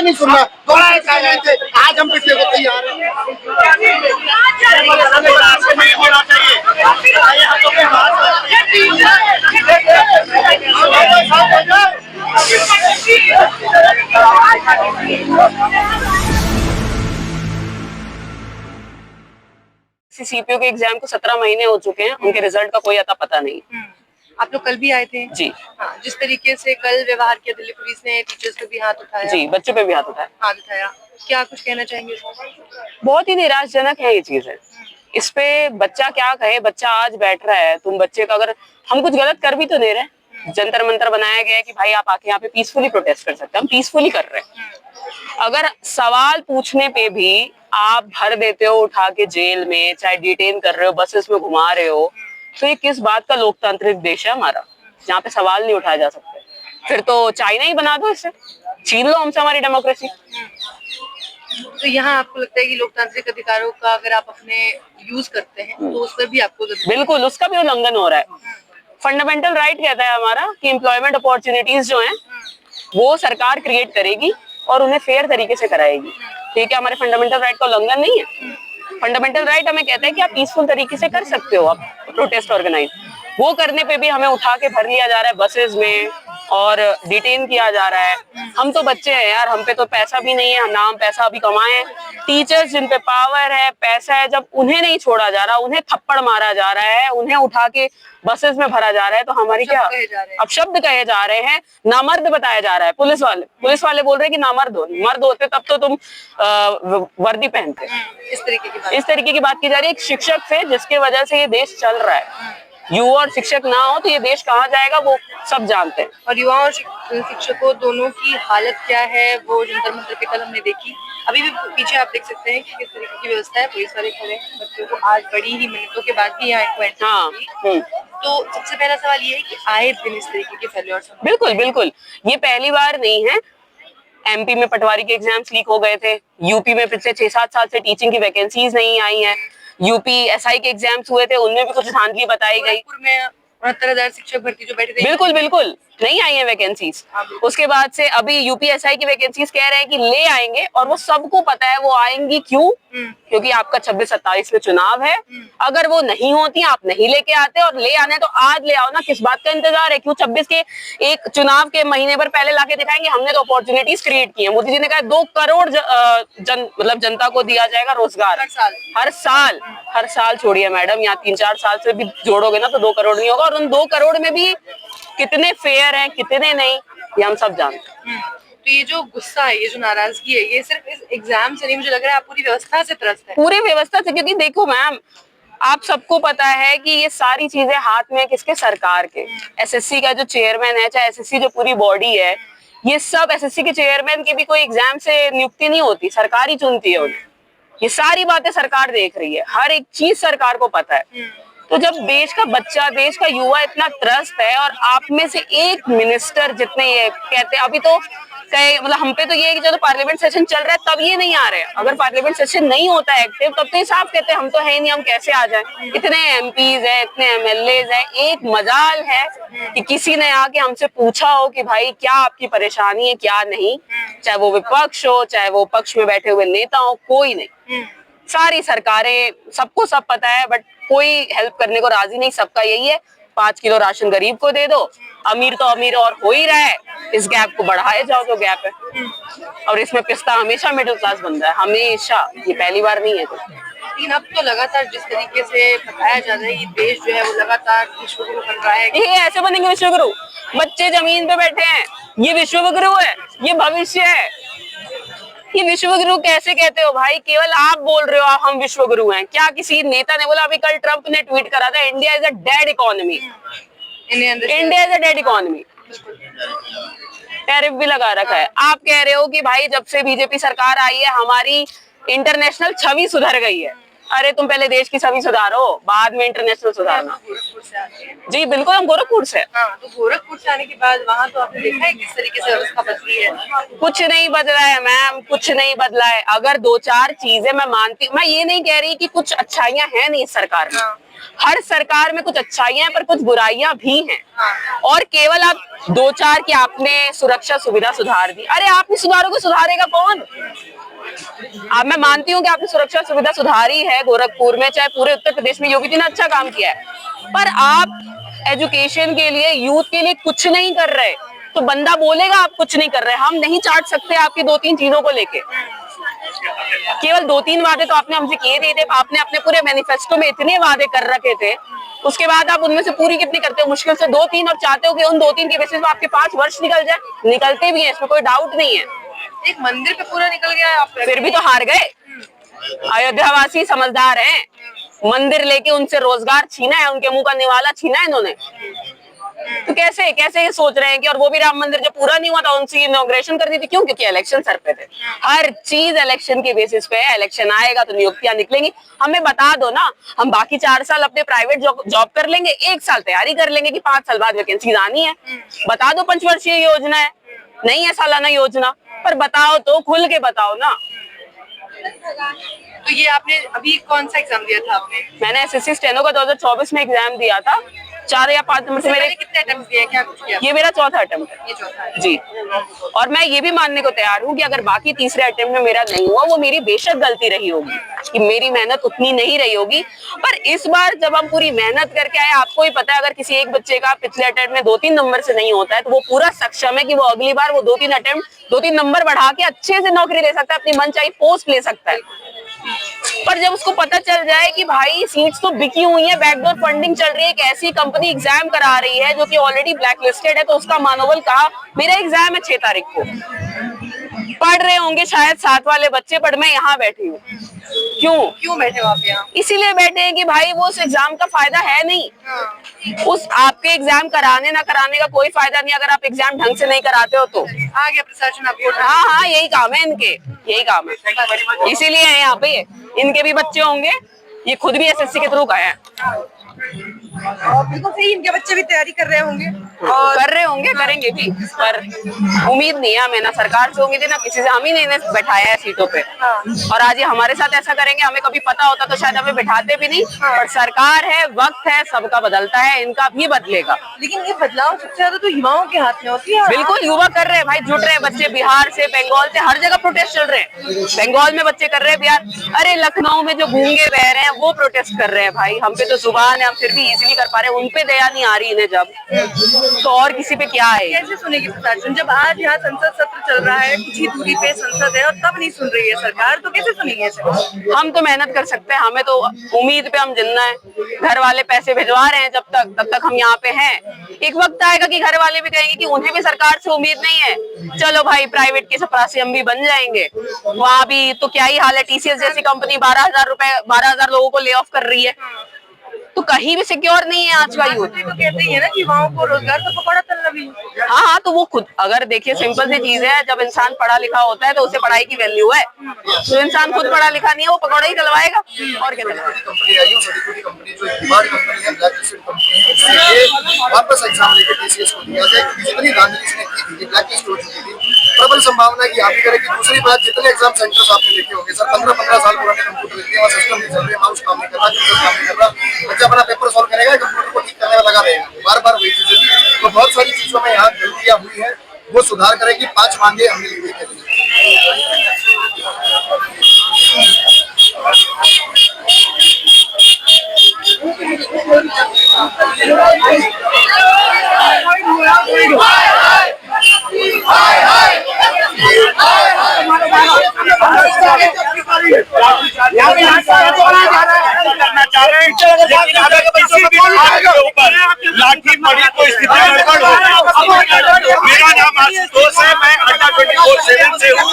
नहीं सुनना, आज हम पिछले को तैयार हैं। सीपीयू के एग्जाम को 17 महीने हो चुके हैं, उनके रिजल्ट का कोई अता पता नहीं। आप लोग कल भी आए थे जी। हाँ, जिस तरीके से कल व्यवहार किया दिल्ली पुलिस ने, टीचर्स पे भी हाथ उठाया। जी, बच्चों पे भी हाथ उठाया, क्या कुछ कहना चाहेंगे? बहुत ही निराशजनक है ये चीजें। इस पे बच्चा क्या कहे, बच्चा आज बैठ रहा है, तुम बच्चे का अगर हम कुछ गलत कर भी तो नहीं रहे। जंतर मंतर बनाया गया है कि भाई आप आके यहाँ पे पीसफुली प्रोटेस्ट कर सकते हैं, हम पीसफुली कर रहे हैं। अगर सवाल पूछने पे भी आप भर देते हो उठा के जेल में, चाहे डिटेन कर रहे हो, बसेस में घुमा रहे हो, तो ये किस बात का लोकतांत्रिक देश है हमारा, जहाँ पे सवाल नहीं उठाए जा सकते? फिर तो चाइना ही बना दो, इसे छीन लो हमसे हमारी डेमोक्रेसी। तो यहाँ आपको लगता है कि लोकतांत्रिक अधिकारों का अगर आप अपने यूज करते हैं तो उस पर भी आपको बिल्कुल उसका भी उल्लंघन हो रहा है। फंडामेंटल राइट कहता है हमारा कि एम्प्लॉयमेंट अपॉर्चुनिटीज जो हैं वो सरकार क्रिएट करेगी और उन्हें फेयर तरीके से कराएगी। ठीक है, हमारे फंडामेंटल राइट का उल्लंघन नहीं है। फंडामेंटल राइट हमें कहता है कि आप पीसफुल तरीके से कर सकते हो, आप प्रोटेस्ट ऑर्गेनाइज। वो करने पे भी हमें उठा के भर लिया जा रहा है बसेस में और डिटेन किया जा रहा है। हम तो बच्चे हैं यार, हम पे तो पैसा भी नहीं है, नाम पैसा अभी कमाए। टीचर्स जिन पे पावर है, पैसा है, जब उन्हें नहीं छोड़ा जा रहा, उन्हें थप्पड़ मारा जा रहा है, उन्हें उठा के बसेस में भरा जा रहा है, तो हमारी क्या अब शब्द कहे जा रहे हैं, नामर्द बताया जा रहा है। पुलिस वाले बोल रहे हैं कि नामर्द हो, मर्द होते तब तो तुम वर्दी पहनते। इस तरीके की बात की जा रही है एक शिक्षक से, जिसके वजह से ये देश चल रहा है। युवा और शिक्षक ना हो तो ये देश कहाँ जाएगा वो सब जानते हैं। और युवा और शिक्षकों दोनों की हालत क्या है वो जंतर मंतर पे कल हमने देखी। अभी भी पीछे आप देख सकते हैं कि किस तरीके की व्यवस्था है। पुलिस वाले खड़े हैं, बच्चों को आज बड़ी ही मिनटों के बाद भी यहाँ एंट्री। तो सबसे पहला सवाल ये है कि आए दिन इस तरीके के फेल्योर। बिल्कुल ये पहली बार नहीं है। एमपी में पटवारी के एग्जाम्स लीक हो गए थे, यूपी में पिछले 6-7 साल से टीचिंग की वैकेंसीज नहीं आई हैं, यूपी एसआई के एग्जाम्स हुए थे, उनमें भी कुछ धांधली बताई गई। 69,000 शिक्षक भर्ती जो बैठे थे, बिल्कुल नहीं आई है वैकेंसीज। उसके बाद से अभी यूपीएसआई की वैकेंसीज कह रहे हैं कि ले आएंगे, और वो सबको पता है वो आएंगी क्यों, क्योंकि आपका 26-27 में चुनाव है। अगर वो नहीं होती, आप नहीं लेके आते, और ले आने तो आज ले आओ ना, किस बात का इंतजार है? क्यों 26 के एक चुनाव के महीने भर पहले लाके दिखाएंगे हमने तो अपॉर्चुनिटीज क्रिएट की है। मोदी जी ने कहा 2 करोड़ जनता को दिया जाएगा रोजगार हर साल। छोड़िए मैडम, यहाँ 3-4 साल से भी जोड़ोगे ना तो 2 करोड़ नहीं होगा, और उन 2 करोड़ में भी कितने फेयर हैं कितने नहीं, ये हम सब जानते हैं। तो ये जो गुस्सा है, ये जो नाराजगी है, ये सिर्फ इस एग्जाम से नहीं, मुझे लग रहा है आप पूरी व्यवस्था से त्रस्त है। पूरी व्यवस्था से, क्योंकि देखो मैम, आप सबको पता है कि ये सारी चीजें हाथ में किसके? सरकार के। एसएससी का जो चेयरमैन है, चाहे एसएससी जो पूरी बॉडी है, ये सब एसएससी के चेयरमैन की भी कोई एग्जाम से नियुक्ति नहीं होती, सरकार ही चुनती है उन्हें। ये सारी बातें सरकार देख रही है, हर एक चीज सरकार को पता है। तो जब देश का बच्चा, देश का युवा इतना त्रस्त है, और आप में से एक मिनिस्टर जितने ये कहते हैं, अभी तो मतलब हम पे तो ये है कि जब पार्लियामेंट सेशन चल रहा है तब ये नहीं आ रहे हैं। अगर पार्लियामेंट सेशन नहीं होता है एक्टिव, तब तो ये साफ कहते हैं हम तो है ही नहीं, हम कैसे आ जाएं? इतने एमपीज है, इतने एमएलएज है, एक मजाल है कि किसी ने आके हमसे पूछा हो कि भाई क्या आपकी परेशानी है, क्या नहीं। चाहे वो विपक्ष हो, चाहे वो पक्ष में बैठे हुए नेता हो, कोई नहीं। सारी सरकारें, सबको सब पता है, बट कोई हेल्प करने को राजी नहीं। सबका यही है 5 किलो राशन गरीब को दे दो, अमीर तो अमीर और हो ही रहा है, इस गैप को बढ़ाए जाओ जो गैप है। और इसमें पिस्ता हमेशा मिडिल क्लास बनता है, हमेशा, ये पहली बार नहीं है। लेकिन अब तो लगातार जिस तरीके से बताया जा रहा है, ये देश जो है वो लगातार विश्वगुरु बन रहा है। ये ऐसे बनेंगे विश्वगुरु? बच्चे जमीन पे बैठे हैं, ये विश्वगुरु है, ये भविष्य है। ये विश्वगुरु कैसे कहते हो भाई? केवल आप बोल रहे हो हम विश्वगुरु हैं, क्या किसी नेता ने बोला? अभी कल ट्रंप ने ट्वीट करा था, India is a dead economy. India is a dead economy. Tariff भी लगा रखा है। आप कह रहे हो कि भाई जब से बीजेपी सरकार आई है हमारी इंटरनेशनल छवि सुधर गई है। अरे तुम पहले देश की छवि सुधारो, बाद में इंटरनेशनल सुधारना। जी बिल्कुल, हम गोरखपुर से। हाँ, तो गोरखपुर से आने के बाद वहाँ तो आपने देखा है किस तरीके से व्यवस्था बदली है? कुछ नहीं बदला है मैम, कुछ नहीं बदला है। अगर 2-4 चीजें मैं मानती, मैं ये नहीं कह रही कि कुछ अच्छाइयां हैं नहीं इस सरकार में, हर सरकार में कुछ अच्छाइयां हैं पर कुछ बुराइयां भी हैं। और केवल आप 2-4 की आपने सुरक्षा सुविधा सुधार दी, अरे आपने सुधारोगे, सुधारेगा कौन? अब मैं मानती हूँ कि आपने सुरक्षा सुविधा सुधारी है गोरखपुर में, चाहे पूरे उत्तर प्रदेश में योगी जी ने अच्छा काम किया है, पर आप एजुकेशन के लिए, यूथ के लिए कुछ नहीं कर रहे। तो बंदा बोलेगा आप कुछ नहीं कर रहे। हम नहीं चाट सकते आपकी 2-3 चीजों को लेके। केवल 2-3 वादे तो आपने हमसे किए थे। आपने अपने पूरे मैनिफेस्टो में इतने वादे कर रखे थे, उसके बाद आप उनमें से पूरी कितनी करते हो? मुश्किल से 2-3, और चाहते हो कि उन 2-3 के बेसिस पे आपके 5 वर्ष निकल जाए। निकलते भी हैं, इसमें कोई डाउट नहीं है। एक मंदिर पे पूरा निकल गया है, आप फिर भी तो हार गए। अयोध्यावासी समझदार हैं, मंदिर लेके उनसे रोजगार छीना है, उनके मुंह का निवाला छीना है इन्होंने। तो कैसे कैसे ये सोच रहे हैं कि, और वो भी राम मंदिर जो पूरा नहीं हुआ था उनसे इनॉग्रेशन कर दी थी। क्यों? क्योंकि इलेक्शन सर पे थे। हर चीज इलेक्शन के बेसिस पे है। इलेक्शन आएगा तो नियुक्तियां निकलेंगी। हमें बता दो ना, हम बाकी 4 साल अपने प्राइवेट जॉब कर लेंगे, 1 साल तैयारी कर लेंगे कि 5 साल बाद वैकेंसी आनी है। बता दो 5 वर्षीय योजना है, नहीं है सालाना योजना, पर बताओ तो, खुल के बताओ ना। तो ये आपने अभी कौन सा एग्जाम दिया था आपने? मैंने एसएससी स्टेनो का 2024 में एग्जाम दिया था। 4 या 5 नंबर से मेरे कितने अटेम्प्ट दिए, क्या कुछ किया? ये मेरा चौथा अटेम्प्ट है। ये चौथा है जी। और मैं ये भी मानने को तैयार हूँ कि अगर बाकी तीसरे अटेम्प्ट में मेरा नहीं हुआ, वो मेरी बेशक गलती रही होगी, कि मेरी मेहनत उतनी नहीं रही होगी। पर इस बार जब हम पूरी मेहनत करके आए, आपको ही पता है अगर किसी एक बच्चे का पिछले अटेम्प्ट में 2-3 नंबर से नहीं होता है, तो वो पूरा सक्षम है कि वो अगली बार वो 2-3 नंबर बढ़ा के अच्छे से नौकरी ले सकता है, अपनी मनचाही पोस्ट ले सकता है। पर जब उसको पता चल जाए कि भाई सीट्स तो बिकी हुई है, बैकडोर फंडिंग चल रही है, एक ऐसी कंपनी एग्जाम करा रही है जो कि ऑलरेडी ब्लैक लिस्टेड है, तो उसका मनोबल कहा। मेरा एग्जाम है 6 तारीख को, पढ़ रहे होंगे शायद 7 वाले बच्चे, पर मैं यहाँ बैठी हूँ। क्यों बैठे हो आप यहाँ? इसीलिए बैठे हैं कि भाई वो उस एग्जाम का फायदा है नहीं। उस आपके एग्जाम कराने ना कराने का कोई फायदा नहीं अगर आप एग्जाम ढंग से नहीं कराते हो तो। आ गया प्रशासन आपको? हाँ, यही काम है इनके, यही काम है, इसीलिए है यहाँ पे। इनके भी बच्चे होंगे, ये खुद भी एसएससी के थ्रू गए हैं। बिल्कुल सही, इनके बच्चे भी तैयारी कर रहे होंगे और कर रहे होंगे, करेंगे भी, पर उम्मीद नहीं है हमें, ना सरकार से उम्मीद है ना किसी से। हम ही ने इन्हें बैठाया है सीटों पे, और आज ये हमारे साथ ऐसा करेंगे। हमें कभी पता होता तो शायद हमें बैठाते भी नहीं, पर सरकार है, वक्त है, सबका बदलता है, इनका भी बदलेगा। लेकिन ये बदलाव सबसे ज्यादा तो युवाओं के हाथ में होती है। बिल्कुल, युवा कर रहे हैं भाई, जुट रहे हैं बच्चे, बिहार से, बंगाल से, हर जगह प्रोटेस्ट चल रहे हैं। बंगाल में बच्चे कर रहे हैं, बिहार, अरे लखनऊ में जो गूंगे बह रहे हैं वो प्रोटेस्ट कर रहे हैं भाई। हम पे तो जुबान है, हम फिर भी इजीली कर पा रहे हैं, उनपे दया नहीं आ रही इन्हें जब, तो और किसी पे क्या है? कैसे सुनेगी प्रशासन जब आज यहाँ संसद सत्र चल रहा है, कुछ ही दूरी पे संसद है और तब नहीं सुन रही है सरकार, तो कैसे सुनेगी? हम तो मेहनत कर सकते हैं, हमें तो उम्मीद पे हम जिंदा है। घर वाले पैसे भिजवा रहे हैं, तब तक हम यहाँ पे हैं। एक वक्त आएगा कि घर वाले भी कहेंगे कि उन्हें भी सरकार से उम्मीद नहीं है, चलो भाई प्राइवेट के चपरासी हम भी बन जाएंगे। वहाँ भी तो क्या ही हाल है, टीसीएस जैसी कंपनी 12,000 लोगों को ले ऑफ कर रही है, तो कहीं भी सिक्योर नहीं है आज का यूथ। तो कहते ही है ना कि युवाओं को रोजगार तो पकौड़ा तलना भी। हाँ, तो वो खुद, अगर देखिए सिंपल सी चीज है, जब इंसान पढ़ा लिखा होता है तो उसे पढ़ाई की वैल्यू है। तो इंसान खुद पढ़ा लिखा नहीं है, वो पकौड़ा ही तलवाएगा और क्या तलवाएगा। कंपनी आई है, छोटी-छोटी कंपनी जो डिमांड कंपनी है, ब्लैक लिस्टेड कंपनी है, इसलिए वापस एग्जाम लेके टीसीएस को दिया जाए। जितनी राजनीति इसने की थी, ब्लैक लिस्ट हो चुकी थी, प्रबल संभावना है कि आप भी करेंगे। दूसरी बात, जितने एग्जाम सेंटर्स आपने देखे होंगे सर, 15-15 साल पुराने कंप्यूटर लेते हैं और सिस्टम नहीं चल रहे, माउस काम नहीं कर रहा, कंप्यूटर काम नहीं कर रहा, बच्चा अपना पेपर सॉल्व करेगा, कंप्यूटर को ठीक करने में लगा रहेगा, बार-बार वही चीजें। तो बहुत सारी चीजों में यहाँ गलतियां हुई है, वो सुधार करेगी। 5 मांगे हमने लिखे थे। लाठी पड़ी तो स्थिति गड़बड़ हो। मेरा नाम आशुतोष है, मैं अड्डा 24/7 से हूँ,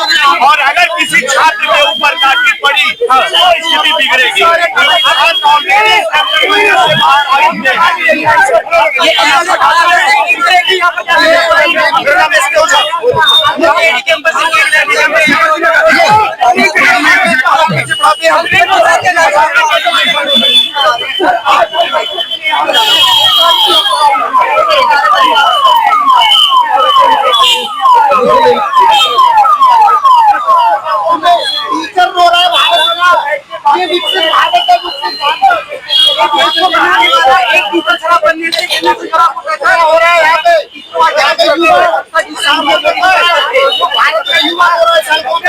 और अगर किसी छात्र के ऊपर लाठी पड़ी तो स्थिति बिगड़ेगी। टीचर रो रहा है, भारत ये विकसित भारत है, एक टीचर शराब बनने से हो रहा है यहाँ पे भारत का युवा हो रहा है सड़कों पे।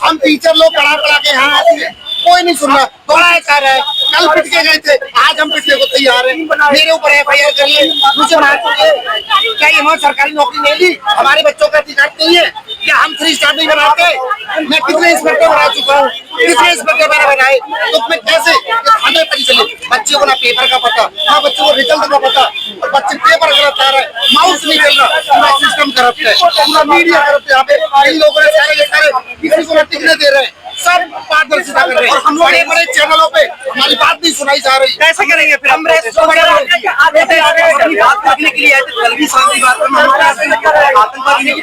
हम टीचर लोग पढ़ा के यहाँ आते हैं, कोई नहीं सुन रहा, दोहराया जा रहा है। कल पिट के गए थे, आज हम पिटने को तैयार हैं। मेरे ऊपर FIR करिए, मुझे मार दीजिए। क्या इन्होंने सरकारी नौकरी नहीं दी? हमारे बच्चों का अधिकार नहीं है क्या? हम 3 स्टार नहीं बनाते? मैं कितने इंस्पेक्टर बना चुका हूँ, कितने इंस्पेक्टर मैंने बनाए, तो मैं कैसे हमें पता चले? बच्चे को ना पेपर का पता, ना बच्चों को रिजल्ट का पता, और बच्चे पेपर गलत आ रहा है, माउस नहीं चल रहा, पूरा सिस्टम करप्ट है, पूरा मीडिया करप्ट है। यहाँ पे इन लोगों ने सारे किसी को टिकने दे रहे हैं, सब पारदर्शिता कर रहे हैं। हम बड़े बड़े चैनलों पे हमारी बात नहीं सुनाई जा रही। कैसे करेंगे फिर? हम बात रखने के लिए आए थे, कल भी शांति बात करना, आतंकवादी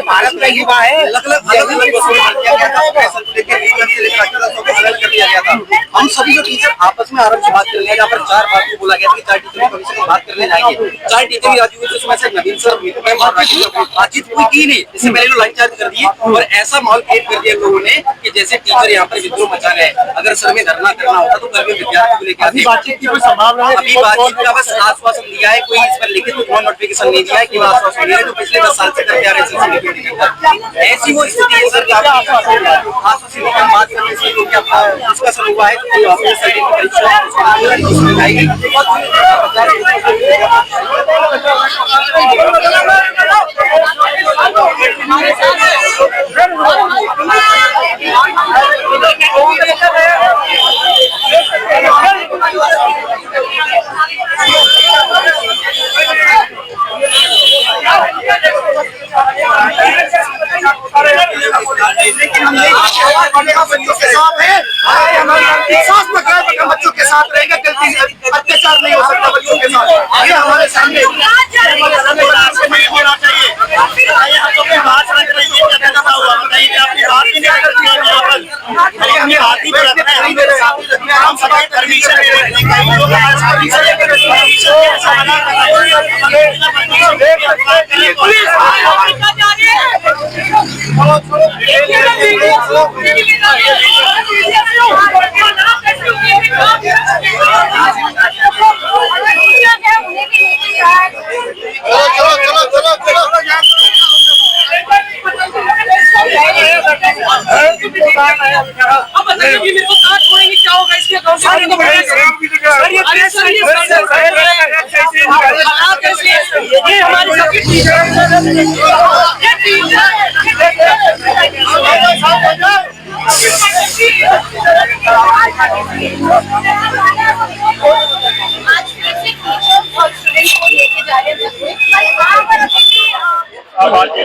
भारत का युवा है, हम सभी जो टीचर आपस में आराम से बात कर रहे हैं, यहाँ पर 4 बात को बोला गया कि 4 टीचर भविष्य में बात करने जाएंगे। 4 टीचर भी राजी हुए, उसमें से नवीन सर बातचीत कोई की नहीं, इससे पहले लोग लाइन चार्ज कर दिए और ऐसा माहौल क्रिएट कर दिया लोगों ने कि जैसे टीचर यहाँ पर विद्रोह मचा रहे हैं। अगर सर में धरना करना होता तो कल में विद्यार्थी को लेकर आते। बातचीत की कोई संभावना है? अभी बातचीत का बस आश्वासन दिया है, कोई इस पर लिखित नोटिफिकेशन नहीं दिया है कि आश्वासन दिया है जो पिछले 10 साल से करते आ रहे हैं। ऐसी वो स्थिति है सर, आश्वासन बात करने से उसका सर हुआ है बच्चों के साथ है, बच्चों के साथ रहेगा, गलती अत्याचार नहीं हो सकता बच्चों के साथ। ये हमारे सामने होना चाहिए। हमें हाथ ही हम सभी परमिशन दे रहे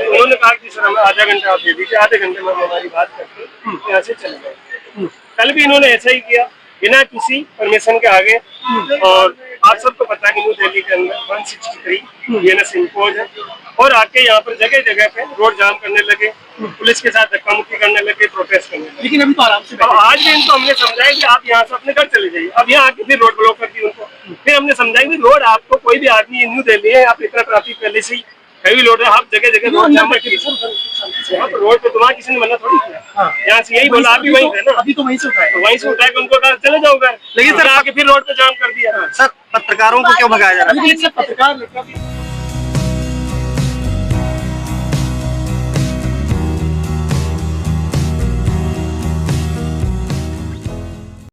उन्होंने कहा कि सर हमें आधा घंटा आप दे दीजिए, आधे घंटे में हमारी बात करके यहाँ से चले गए। कल भी इन्होंने ऐसा ही किया बिना किसी परमिशन के आगे। और आप सबको पता है कि न्यू दिल्ली के अंदर 163 BNS इम्पोज है और आके यहाँ पर जगह जगह पे रोड जाम करने लगे, पुलिस के साथ धक्का मुक्की करने लगे, प्रोटेस्ट करने लगे। लेकिन अभी तो आराम से आज भी इनको हमने समझाया कि आप यहाँ से अपने घर चले जाइए। अब यहाँ आके फिर रोड ब्लॉक कर दी उनको। फिर हमने समझाया कि रोड आपको कोई भी आदमी न्यू दिल्ली है, आप इतना ट्रैफिक पहले से ही हैवी लोड है, आप जगह जगह रोड जाम करके रोड पे तुम्हारा किसी ने मना थोड़ी किया। यहाँ से यही बोला, आप भी वहीं थे ना, अभी तो वहीं से उठाए, वहीं से उठाए उनको कहा चले जाओ घर, लेकिन सर आके फिर रोड पे जाम कर दिया। सर पत्रकारों को क्यों भगाया जा रहा है? पत्रकार